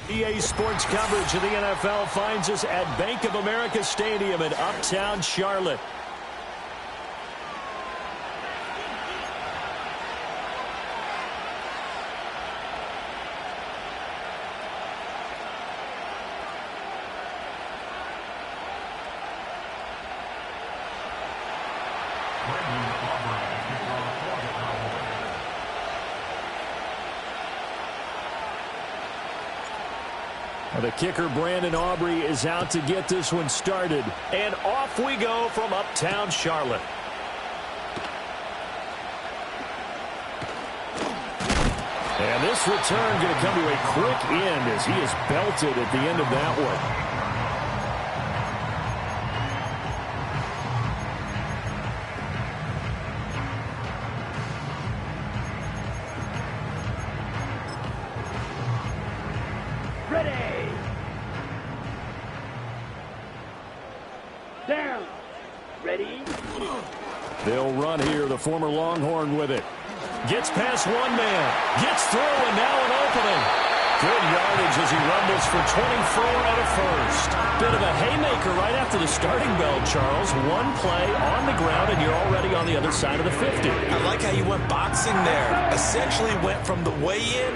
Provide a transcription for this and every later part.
EA Sports coverage of the NFL finds us at Bank of America Stadium in Uptown Charlotte. The kicker, Brandon Aubrey, is out to get this one started. And off we go from Uptown Charlotte. And this return going to come to a quick end as he is belted at the end of that one. They'll run here, the former Longhorn with it. Gets past one man. Gets through, and now an opening. Good yardage as he rumbles for 24 and a first. Bit of a haymaker right after the starting bell, Charles. One play on the ground, and you're already on the other side of the 50. I like how you went boxing there. Essentially went from the weigh-in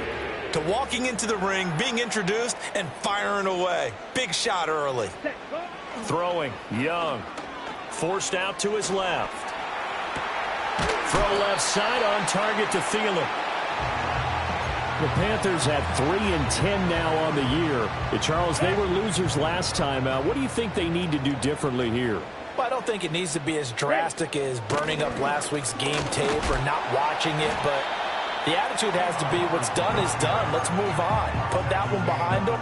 to walking into the ring, being introduced, and firing away. Big shot early. Throwing, Young. Forced out to his left. Throw left side on target to Thielen. The Panthers have 3-10 now on the year. Charles, they were losers last time out. What do you think they need to do differently here? Well, I don't think it needs to be as drastic as burning up last week's game tape or not watching it, but the attitude has to be what's done is done. Let's move on. Put that one behind them,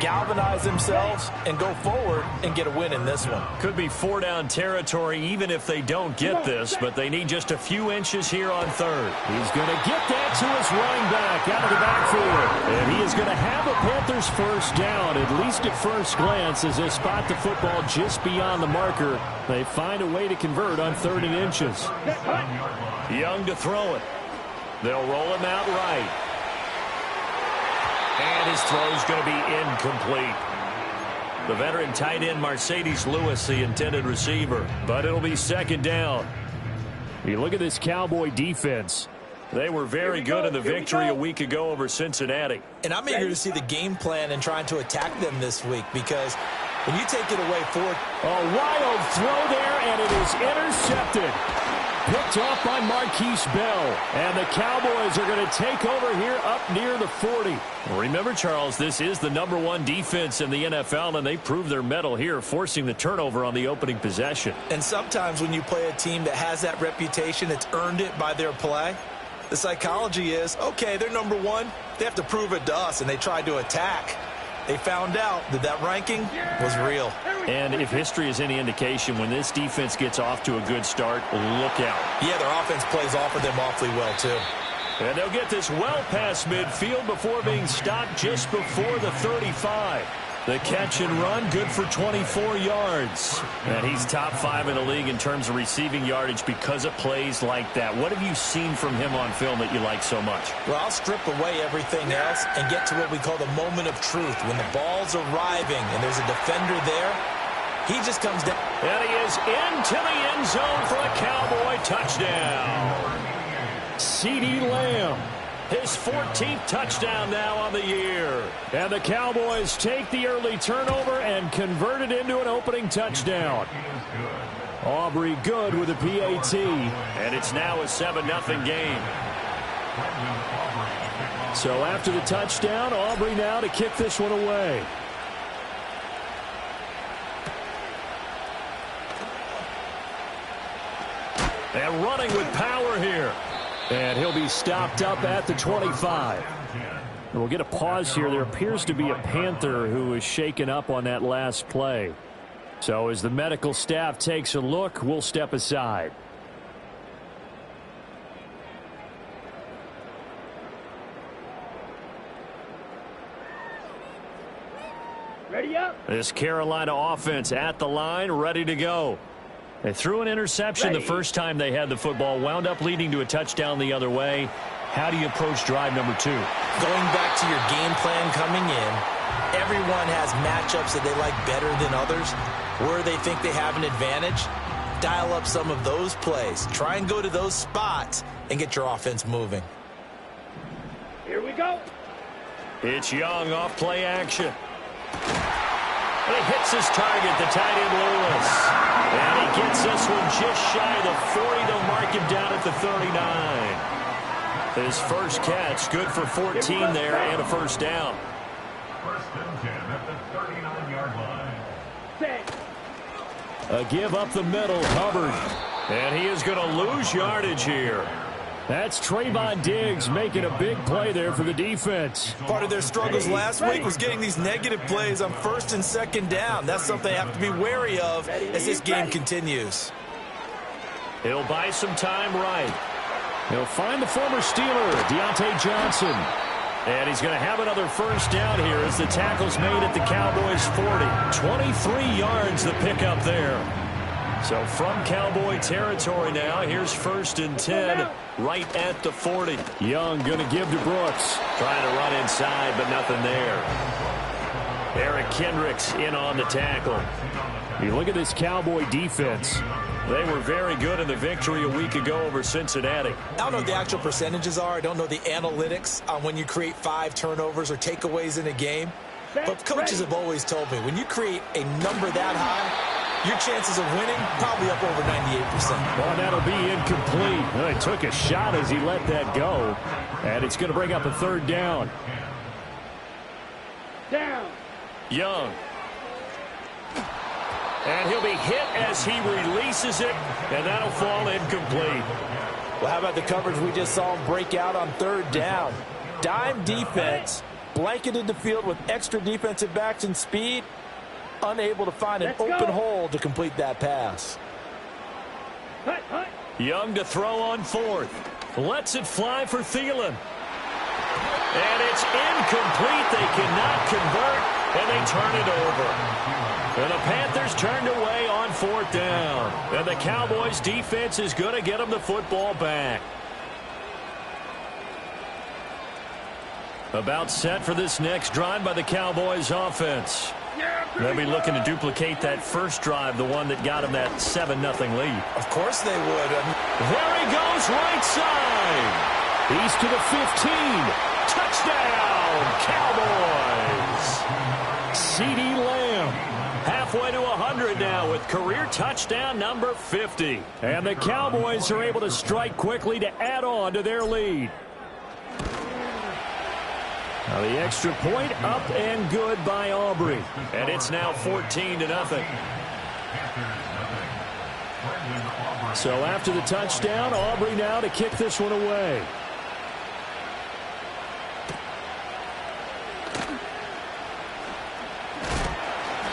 galvanize themselves, and go forward and get a win in this one. Could be four-down territory even if they don't get this, but they need just a few inches here on third. He's going to get that to his running back out of the backfield. And he is going to have a Panthers first down, at least at first glance, as they spot the football just beyond the marker. They find a way to convert on 3rd and inches. Young to throw it. They'll roll him out right. And his throw's going to be incomplete. The veteran tight end Mercedes Lewis, the intended receiver. But it'll be 2nd down. You look at this Cowboy defense. They were very good in the victory a week ago over Cincinnati. And I'm eager to see the game plan and trying to attack them this week, because when you take it away forward. A wild throw there, and it is intercepted. Picked off by Marquise Bell. And the Cowboys are going to take over here up near the 40. Remember, Charles, this is the #1 defense in the NFL, and they prove their mettle here, forcing the turnover on the opening possession. And sometimes when you play a team that has that reputation, it's earned it by their play. The psychology is, okay, they're #1. They have to prove it to us, and they tried to attack. They found out that that ranking was real. And if history is any indication, when this defense gets off to a good start, look out. Yeah, their offense plays off of them awfully well, too. And they'll get this well past midfield before being stopped just before the 35. The catch and run, good for 24 yards. And he's top 5 in the league in terms of receiving yardage because of plays like that. What have you seen from him on film that you like so much? Well, I'll strip away everything else and get to what we call the moment of truth. When the ball's arriving and there's a defender there, he just comes down. And he is into the end zone for a Cowboy touchdown. CeeDee Lamb. His 14th touchdown now on the year. And the Cowboys take the early turnover and convert it into an opening touchdown. Aubrey good with a PAT. And it's now a 7-0 game. So after the touchdown, Aubrey now to kick this one away. And running with power here. And he'll be stopped up at the 25. And we'll get a pause here. There appears to be a Panther who is shaken up on that last play. So as the medical staff takes a look, we'll step aside. Ready up. This Carolina offense at the line, ready to go. They threw an interception the first time they had the football, wound up leading to a touchdown the other way. How do you approach drive number 2? Going back to your game plan coming in, Everyone has matchups that they like better than others. Where they think they have an advantage, dial up some of those plays. Try and go to those spots and get your offense moving. Here we go. It's Young off play action. And he hits his target, the tight end Lewis. And he gets this one just shy of the 40. They'll mark him down at the 39. His first catch, good for 14 there and a first down. First and 10 at the 39-yard line. Set. A give up the middle, Hubbard. And he is going to lose yardage here. That's Trayvon Diggs making a big play there for the defense. Part of their struggles last week was getting these negative plays on first and second down. That's something they have to be wary of as this game continues. He'll buy some time right. He'll find the former Steeler, Deontay Johnson. And he's going to have another first down here as the tackle's made at the Cowboys' 40. 23 yards the pickup there. So from Cowboy territory now, here's first and 10 right at the 40. Young going to give to Brooks. Trying to run inside, but nothing there. Eric Kendricks in on the tackle. You look at this Cowboy defense. They were very good in the victory a week ago over Cincinnati. I don't know what the actual percentages are. I don't know the analytics on when you create 5 turnovers or takeaways in a game. But coaches have always told me, when you create a number that high, your chances of winning probably up over 98%. Well, that'll be incomplete. Well, he took a shot as he let that go. And it's going to bring up a third down. Down. Young. And he'll be hit as he releases it, and that'll fall incomplete. Well, how about the coverage we just saw him break out on third down? Dime defense, blanketed the field with extra defensive backs and speed, unable to find an open hole to complete that pass. Hut, hut. Young to throw on fourth. Lets it fly for Thielen. And it's incomplete. They cannot convert, and they turn it over. And the Panthers turned away on fourth down. And the Cowboys defense is going to get them the football back. About set for this next drive by the Cowboys offense. They'll be looking to duplicate that first drive, the one that got them that 7-0 lead. Of course they would. There he goes, right side. He's to the 15. Touchdown, Cowboys. CeeDee Lamb halfway to 100 now with career touchdown number 50. And the Cowboys are able to strike quickly to add on to their lead. Now the extra point up and good by Aubrey. And it's now 14-0. So after the touchdown, Aubrey now to kick this one away.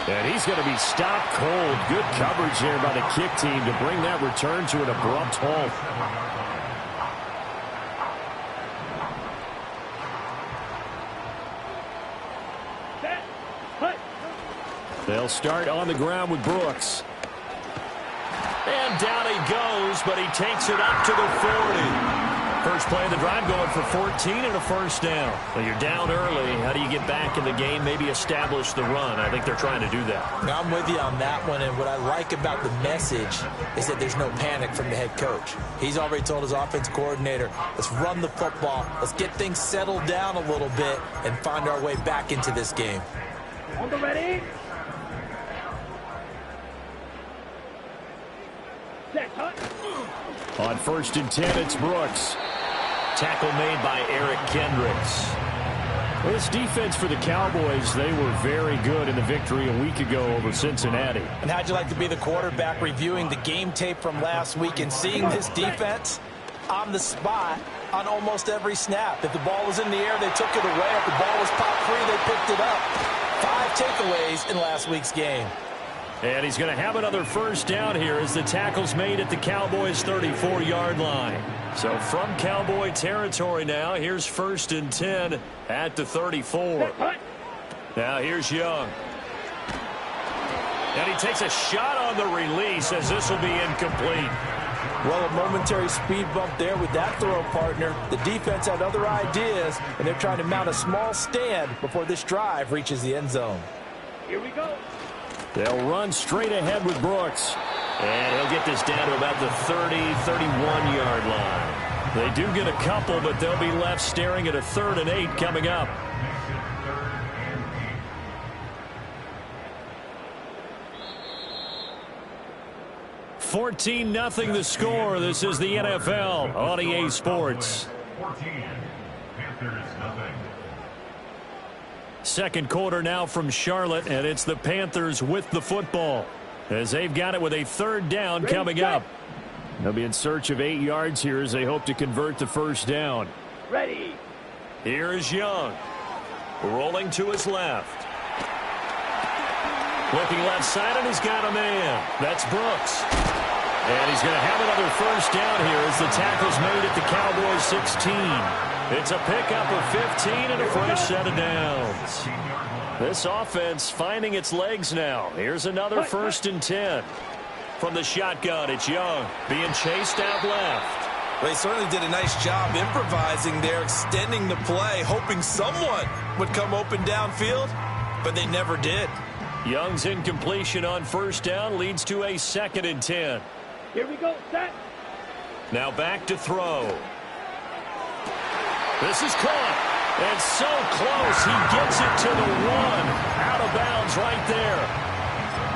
And he's going to be stopped cold. Good coverage here by the kick team to bring that return to an abrupt halt. They'll start on the ground with Brooks. And down he goes, but he takes it up to the 40. First play of the drive going for 14 and a first down. Well, you're down early. How do you get back in the game, maybe establish the run? I think they're trying to do that. Now, I'm with you on that one, and what I like about the message is that there's no panic from the head coach. He's already told his offense coordinator, let's run the football, let's get things settled down a little bit and find our way back into this game. On the ready. Set, hut. On first and 10, it's Brooks. Tackle made by Eric Kendricks. Well, this defense for the Cowboys, they were very good in the victory a week ago over Cincinnati. And how'd you like to be the quarterback reviewing the game tape from last week and seeing this defense on the spot on almost every snap? If the ball was in the air, they took it away. If the ball was popped free, they picked it up. 5 takeaways in last week's game. And he's going to have another first down here as the tackle's made at the Cowboys' 34-yard line. So from Cowboy territory now, here's first and 10 at the 34. Now here's Young. And he takes a shot on the release as this will be incomplete. Well, a momentary speed bump there with that throw, partner. The defense had other ideas, and they're trying to mount a small stand before this drive reaches the end zone. Here we go. They'll run straight ahead with Brooks. And he'll get this down to about the 30, 31-yard line. They do get a couple, but they'll be left staring at a 3rd and 8 coming up. 14-0 the score. This is the NFL on EA Sports. 14. Panthers nothing. Second quarter now from Charlotte, and it's the Panthers with the football as they've got it with a 3rd down coming up. They'll be in search of 8 yards here as they hope to convert the 1st down. Ready. Here is Young. Rolling to his left. Looking left side, and he's got a man. That's Brooks. And he's going to have another 1st down here as the tackle's made at the Cowboys 16. It's a pickup of 15 and a fresh set of downs. This offense finding its legs now. Here's another 1st and 10. From the shotgun, it's Young being chased out left. They certainly did a nice job improvising there, extending the play, hoping someone would come open downfield, but they never did. Young's incompletion on 1st down leads to a 2nd and 10. Here we go. Set. Now back to throw. This is caught. And so close. He gets it to the 1. Out of bounds right there.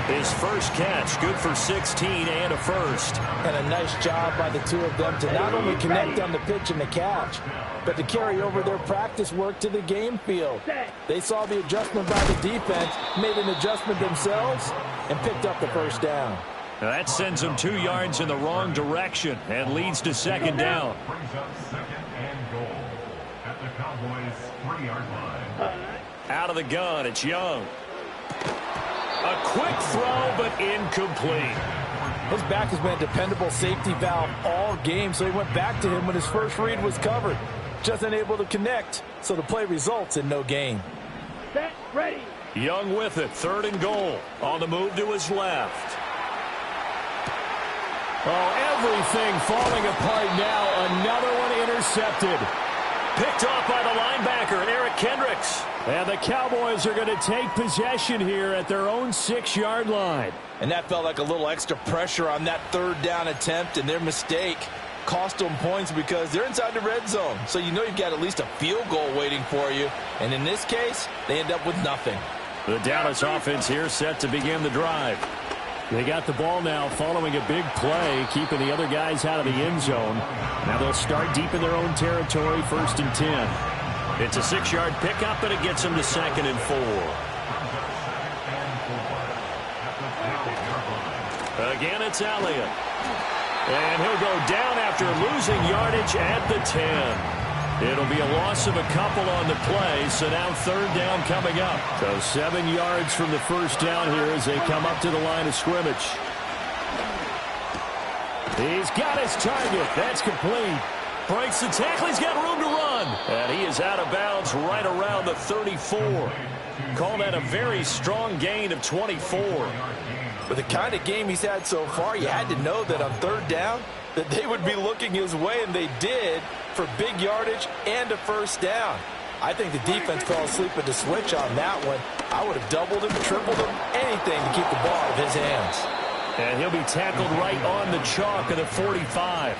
His 1st catch, good for 16 and a 1st. And a nice job by the two of them to not only connect on the pitch and the catch, but to carry over their practice work to the game field. They saw the adjustment by the defense, made an adjustment themselves, and picked up the 1st down. Now that sends them 2 yards in the wrong direction and leads to 2nd down. Brings up 2nd and goal at the Cowboys 3-yard line. Out of the gun, it's Young. A quick throw, but incomplete. His back has been a dependable safety valve all game, so he went back to him when his first read was covered. Just unable to connect, so the play results in no gain. Set. Ready. Young with it, 3rd and goal. On the move to his left. Oh, everything falling apart now. Another one intercepted. Picked off by the linebacker, Eric Kendricks. And the Cowboys are going to take possession here at their own 6-yard line. And that felt like a little extra pressure on that 3rd down attempt, and their mistake cost them points because they're inside the red zone. So you know you've got at least a field goal waiting for you. And in this case, they end up with nothing. The Dallas offense here set to begin the drive. They got the ball now following a big play, keeping the other guys out of the end zone. Now they'll start deep in their own territory, 1st and 10. It's a 6-yard pickup, and it gets them to 2nd and 4. Again, it's Elliott. And he'll go down after losing yardage at the 10. It'll be a loss of a couple on the play, so now 3rd down coming up. So 7 yards from the 1st down here as they come up to the line of scrimmage. He's got his target. That's complete. Breaks the tackle. He's got room to run. And he is out of bounds right around the 34. Call that a very strong gain of 24. With the kind of game he's had so far, you had to know that on 3rd down that they would be looking his way, and they did, for big yardage and a 1st down. I think the defense fell asleep at the switch on that one. I would have doubled him, tripled him, anything to keep the ball out of his hands. And he'll be tackled right on the chalk of the 45.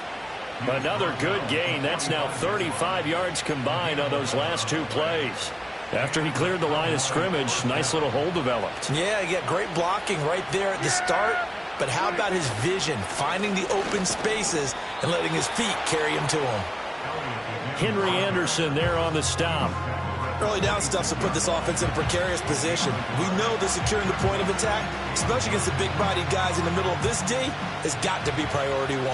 Another good gain. That's now 35 yards combined on those last 2 plays. After he cleared the line of scrimmage, nice little hole developed. Yeah, he got great blocking right there at the start. But how about his vision, finding the open spaces and letting his feet carry him to him? Henry Anderson there on the stop. Early down stuff to put this offense in a precarious position. We know that securing the point of attack, especially against the big-bodied guys in the middle of this D, has got to be priority 1.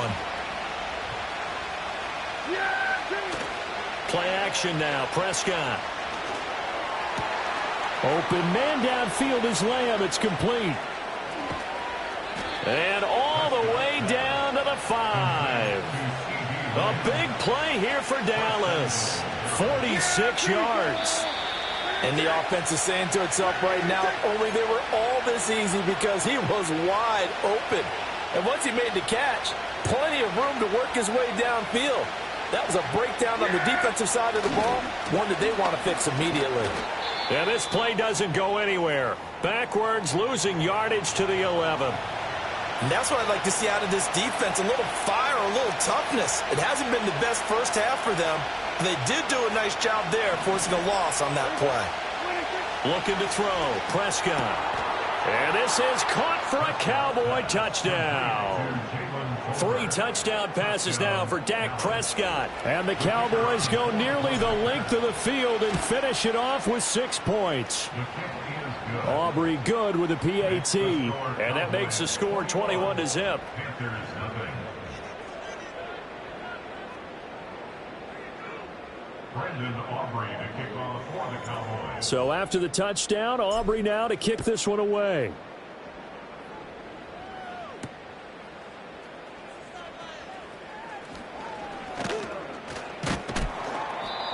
Play action now. Prescott. Open man downfield is Lamb. It's complete. And all the way down to the 5. A big play here for Dallas. 46 yards. And the offense is saying to itself right now, if only they were all this easy, because he was wide open. And once he made the catch, plenty of room to work his way downfield. That was a breakdown on the defensive side of the ball, one that they want to fix immediately. And this play doesn't go anywhere. Backwards, losing yardage to the 11. And that's what I'd like to see out of this defense, a little fire, a little toughness. It hasn't been the best first half for them, but they did do a nice job there, forcing a loss on that play. Looking to throw, Prescott. And this is caught for a Cowboy touchdown. 3 touchdown passes now for Dak Prescott. And the Cowboys go nearly the length of the field and finish it off with 6 points. Aubrey good with a PAT. And that makes the score 21-0. So after the touchdown, Aubrey now to kick this one away.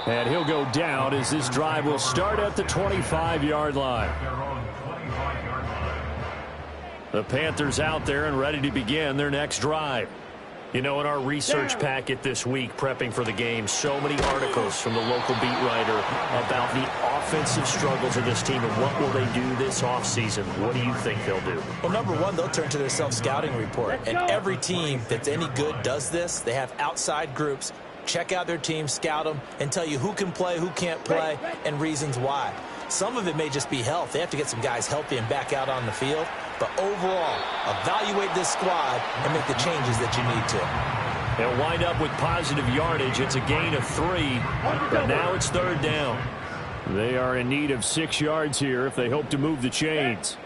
And he'll go down as this drive will start at the 25-yard line. The Panthers out there and ready to begin their next drive. You know, in our research packet this week, prepping for the game, so many articles from the local beat writer about the offensive struggles of this team and what will they do this offseason. What do you think they'll do? Well, number one, they'll turn to their self-scouting report. And every team that's any good does this. They have outside groups. Check out their team, scout them, and tell you who can play, who can't play, and reasons why. Some of it may just be health. They have to get some guys healthy and back out on the field. But overall, evaluate this squad and make the changes that you need to. They'll wind up with positive yardage. It's a gain of 3, but now it's 3rd down. They are in need of 6 yards here if they hope to move the chains.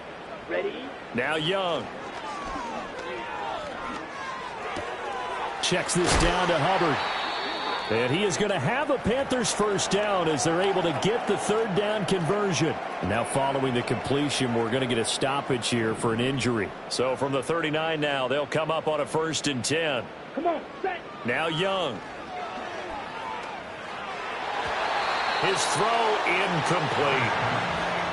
Ready? Now Young. Checks this down to Hubbard. And he is going to have a Panthers first down as they're able to get the 3rd down conversion. And now following the completion, we're going to get a stoppage here for an injury. So from the 39 now, they'll come up on a 1st and 10. Come on, set. Now Young. His throw incomplete.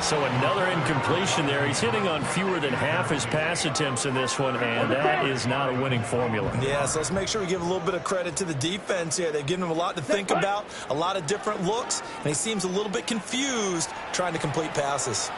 So another incompletion there. He's hitting on fewer than half his pass attempts in this one, and that is not a winning formula. Yeah, so let's make sure we give a little bit of credit to the defense here. They've given him a lot to think about, a lot of different looks, and he seems a little bit confused trying to complete passes.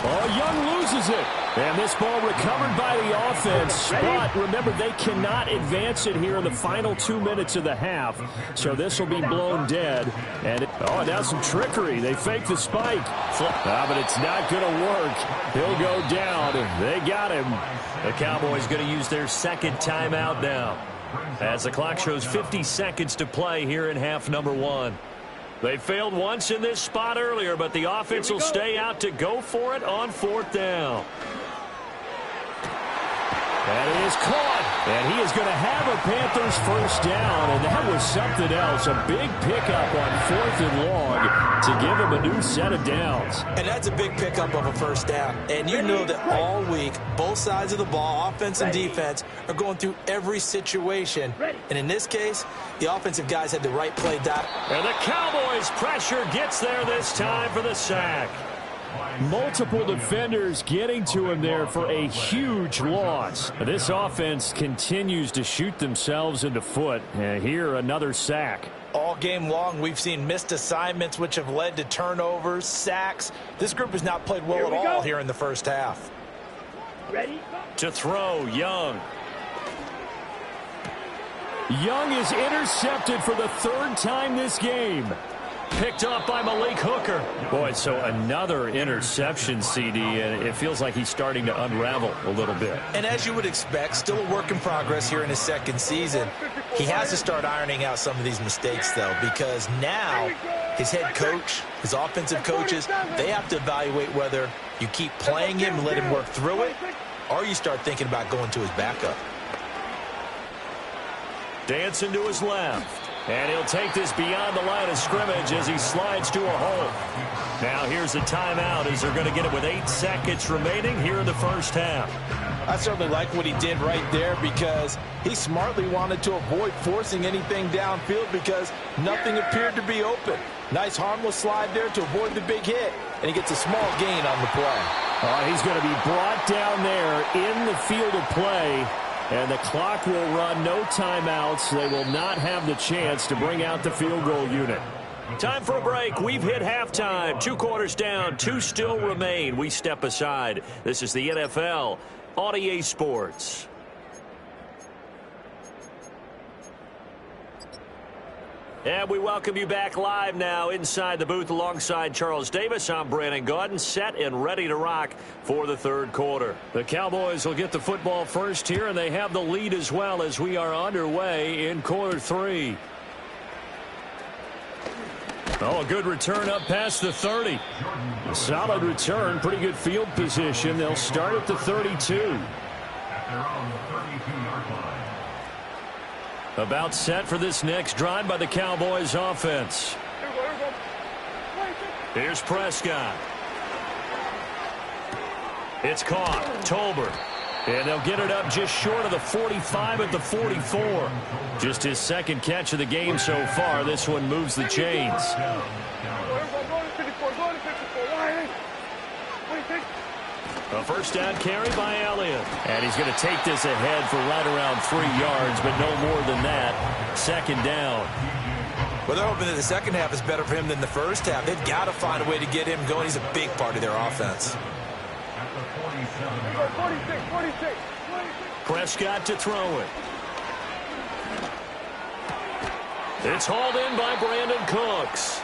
Oh, Young loses it. And this ball recovered by the offense. But remember, they cannot advance it here in the final 2 minutes of the half. So this will be blown dead. And now some trickery. They fake the spike. But it's not going to work. He'll go down. They got him. The Cowboys going to use their 2nd timeout now, as the clock shows 50 seconds to play here in half number 1. They failed once in this spot earlier, but the offense will stay out to go for it on 4th down. And it is caught. And he is going to have a Panthers first down. And that was something else. A big pickup on 4th and long to give him a new set of downs. And that's a big pickup of a first down. And you know that all week, both sides of the ball, offense and defense, are going through every situation. And in this case, the offensive guys had the right play dot. And the Cowboys' pressure gets there this time for the sack. Multiple defenders getting to him there for a huge loss. This offense continues to shoot themselves in the foot. And here, another sack. All game long, we've seen missed assignments, which have led to turnovers, sacks. This group has not played well at all here in the first half. Ready? To throw, Young. Young is intercepted for the 3rd time this game. Picked up by Malik Hooker. Boy, so another interception, CD, and it feels like he's starting to unravel a little bit. And as you would expect, still a work in progress here in his 2nd season. He has to start ironing out some of these mistakes, though, because now his head coach, his offensive coaches, they have to evaluate whether you keep playing him and let him work through it, or you start thinking about going to his backup. Dancing to his left. And he'll take this beyond the line of scrimmage as he slides to a hole. Now here's a timeout as they're going to get it with 8 seconds remaining here in the first half. I certainly like what he did right there because he smartly wanted to avoid forcing anything downfield because nothing appeared to be open. Nice harmless slide there to avoid the big hit, and he gets a small gain on the play. He's going to be brought down there in the field of play, and the clock will run. No timeouts. They will not have the chance to bring out the field goal unit. Time for a break. We've hit halftime. 2 quarters down. 2 still remain. We step aside. This is the NFL on EA Sports. And we welcome you back live now inside the booth alongside Charles Davis. I'm Brandon Gaudin, set and ready to rock for the third quarter. The Cowboys will get the football first here, and they have the lead as well as we are underway in quarter 3. Oh, a good return up past the 30. A solid return, pretty good field position. They'll start at the 32. About set for this next drive by the Cowboys offense. Here's Prescott. It's caught. Tolbert. And they'll get it up just short of the 45 at the 44. Just his second catch of the game so far. This one moves the chains. A first down carry by Elliott. And he's going to take this ahead for right around 3 yards, but no more than that. Second down. Well, they're hoping that the second half is better for him than the first half. They've got to find a way to get him going. He's a big part of their offense. Prescott to throw it. It's hauled in by Brandon Cooks.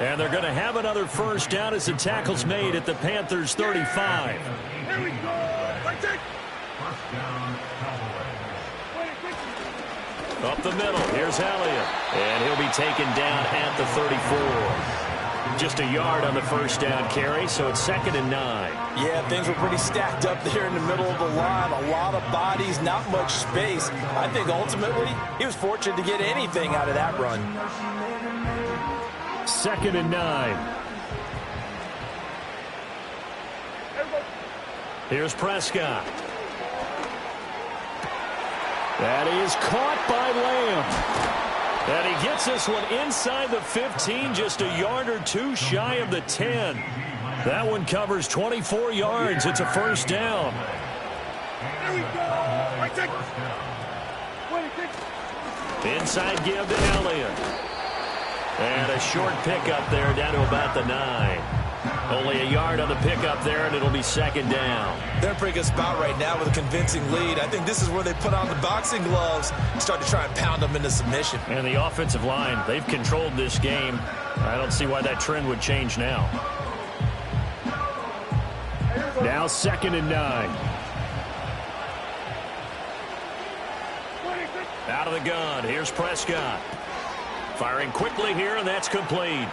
And they're going to have another first down as the tackle's made at the Panthers 35. Here we go. Up the middle. Here's Elliott. And he'll be taken down at the 34. Just a yard on the first down carry, so it's 2nd and 9. Yeah, things were pretty stacked up there in the middle of the line. A lot of bodies, not much space. I think ultimately he was fortunate to get anything out of that run. 2nd and 9. Here's Prescott. That is caught by Lamb. And he gets this one inside the 15, just a yard or 2 shy of the 10. That one covers 24 yards. It's a first down. There we go. Inside give to Elliott. And a short pickup there down to about the 9. Only a yard on the pickup there, and it'll be 2nd down. They're in a pretty good spot right now with a convincing lead. I think this is where they put on the boxing gloves and start to try and pound them into submission. And the offensive line, they've controlled this game. I don't see why that trend would change now. Now 2nd and 9. Out of the gun. Here's Prescott. Firing quickly here, and that's complete.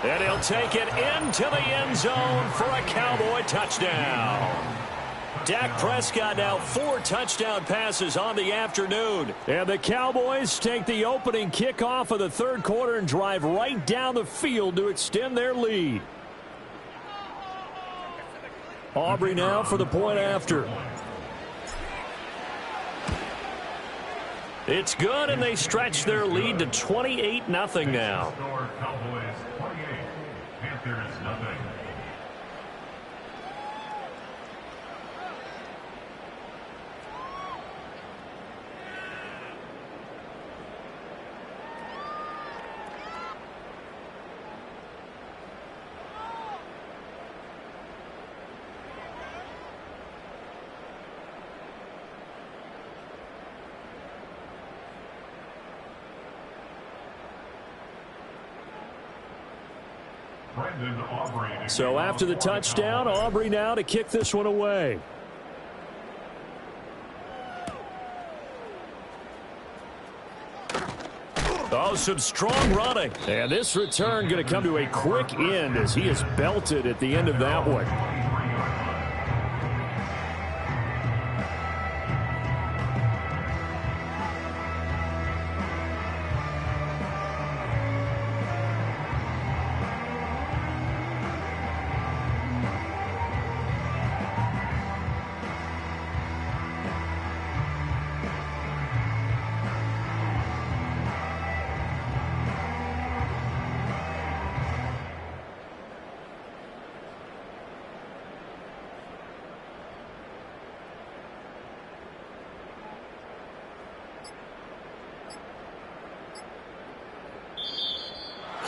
And he'll take it into the end zone for a Cowboy touchdown. Dak Prescott now 4 touchdown passes on the afternoon. And the Cowboys take the opening kickoff of the third quarter and drive right down the field to extend their lead. Aubrey now for the point after. It's good, and they stretch their lead to 28-0 now. Cowboys 28, Panthers 0. So after the touchdown, Aubrey now to kick this one away. Oh, some strong running. And this return going to come to a quick end as he is belted at the end of that one.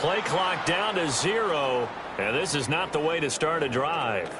Play clock down to 0, and this is not the way to start a drive.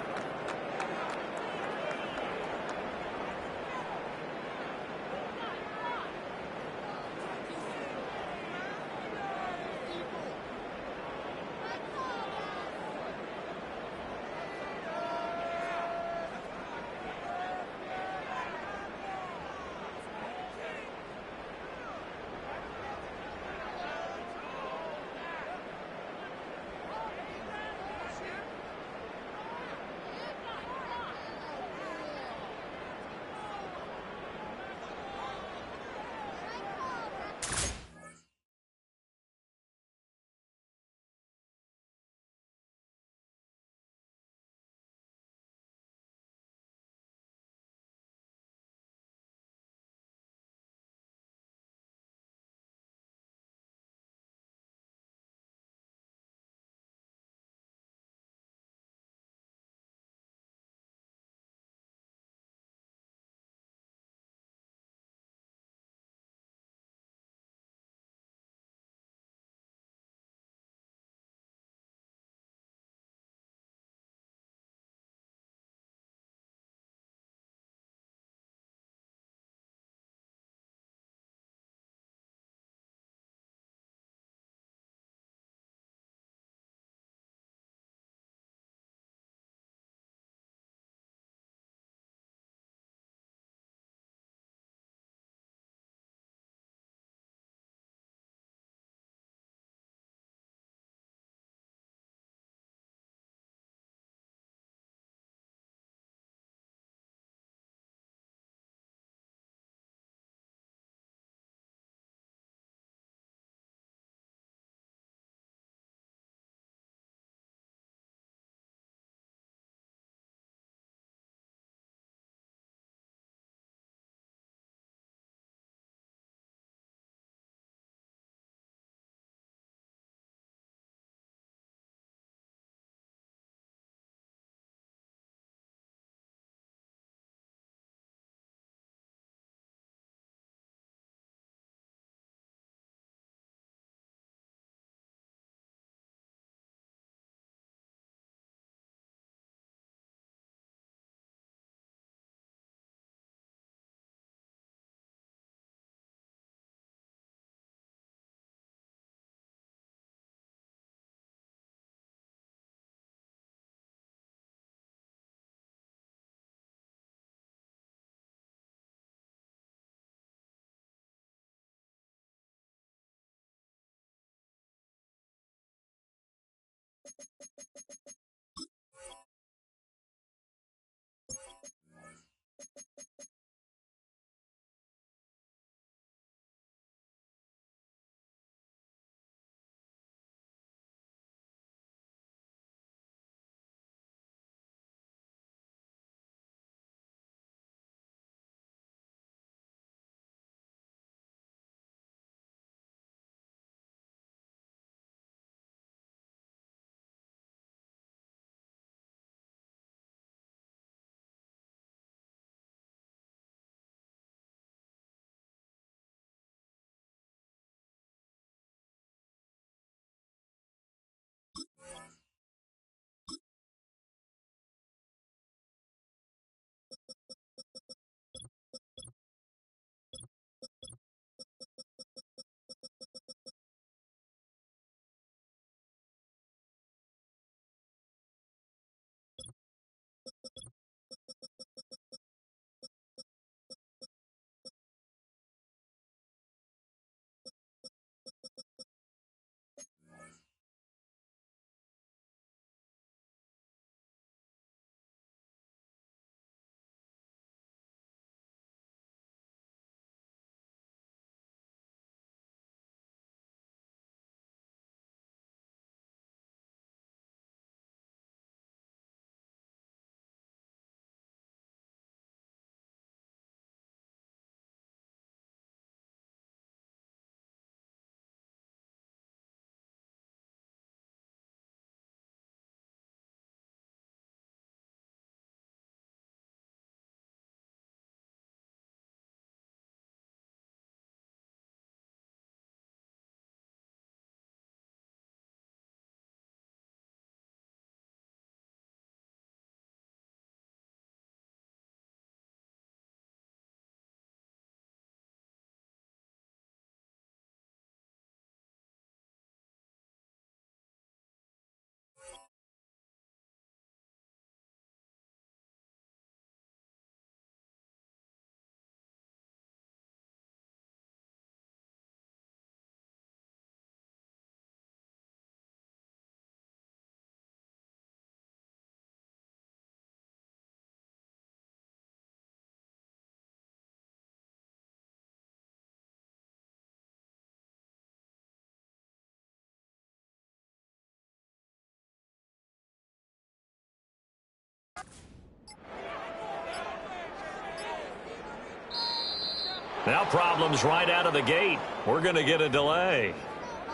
Now problems right out of the gate. We're going to get a delay.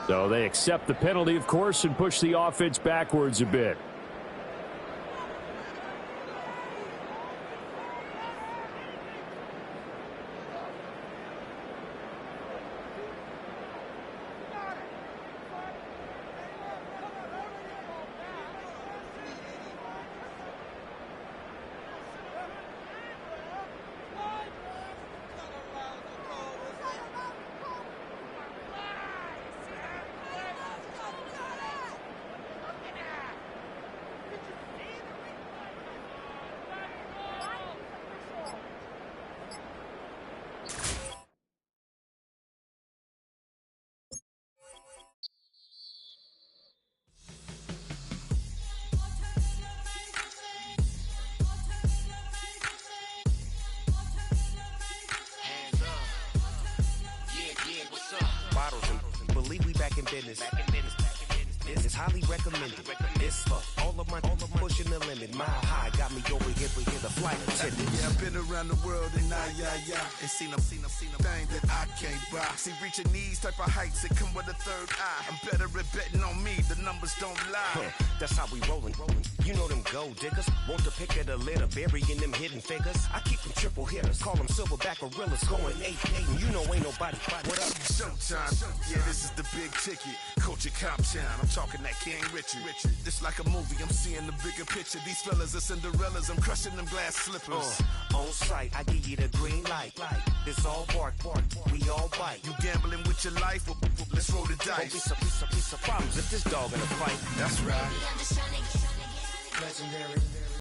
So they accept the penalty, of course, and push the offense backwards a bit. Believe we back in business. It's highly recommended. It's for all of my pushing the limit. Mile high got me over here, but here's the flight attendant. Yeah, I've been around the world and and seen them thing that I can't buy. See, reaching these type of heights, it come with a third eye. I'm better at betting on me, the numbers don't lie. That's how we rollin'. You know them gold diggers. Want to pick of the litter, burying them hidden figures. I keep them triple hitters, call them silverback gorillas. Going 8-8, and you know ain't nobody. What up? Showtime. Yeah, this is the big ticket. Culture Cop Town. I'm talking that King Richard. This like a movie. I'm seeing the bigger picture. These fellas are Cinderellas. I'm crushing them glass slippers. On sight, I give you the green light. It's all bark. We all bite. You gambling with your life? Well, let's roll the dice. Piece of problems if this dog in a fight. That's right. I'm just trying to get legendary.